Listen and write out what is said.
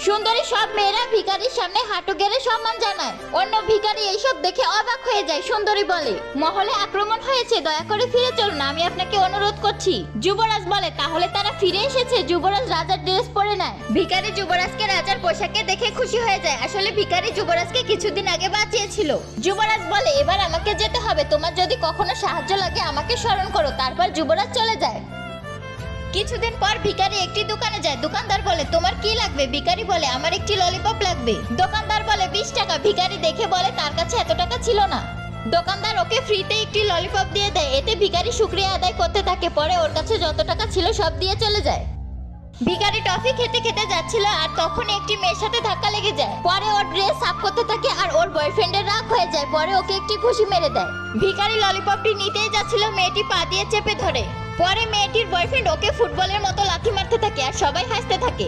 সুন্দরী সব মেয়েরা ভিখারির সামনে হাঁটু গেড়ে সম্মান জানায়। অন্য ভিখারি এইসব দেখে অবাক হয়ে যায়। সুন্দরী বলে, মহলে আক্রমণ হয়েছে, দয়া করে ফিরে চলুন, আমি আপনাকে অনুরোধ করছি। যুবরাজ বলে, তাহলে তারা ফিরে এসেছে। যুবরাজ রাজার ড্রেস পরে নেয়। ভিখারি যুবরাজকে রাজার পোশাকে দেখে খুশি হয়ে যায়। আসলে ভিখারি যুবরাজকে কিছুদিন আগে বাঁচিয়েছিল। যুবরাজ বলে, এবার আমাকে যেতে হবে, তোমার যদি কখনো সাহায্য লাগে আমাকে স্মরণ করো। তারপর যুবরাজ চলে যায়। কিছুদিন পর ভিখারি একটি দোকানে যায়। দোকানদার বলে, তোমার কি লাগবে? ভিখারি বলে, আমার একটি ললিপপ লাগবে। দোকানদার বলে, 20 টাকা। ভিখারি দেখে বলে, তার কাছে এত টাকা ছিল না। দোকানদার ওকে ফ্রিতে একটি ললিপপ দিয়ে দেয়। এতে ভিখারি শুকরিয়া আদায় করতে থাকে। পরে ওর কাছে যত টাকা ছিল সব দিয়ে চলে যায়। ভিখারি টফি খেতে খেতে যাচ্ছিল আর তখন একটি মেয়ের সাথে ধাক্কা লেগে যায়। পরে ওর ড্রেস সাফ করতে থাকে আর ওর বয়ফ্রেন্ডের রাগ হয়ে যায়। পরে ওকে একটি ঘুষি মেরে দেয়। ভিখারি ললিপপটি নিতেই যাচ্ছিল, মেয়েটি পা দিয়ে চেপে ধরে। পরে মেয়েটির বয়ফ্রেন্ড ওকে ফুটবলের মতো লাথি মারতে থাকে আর সবাই হাসতে থাকে।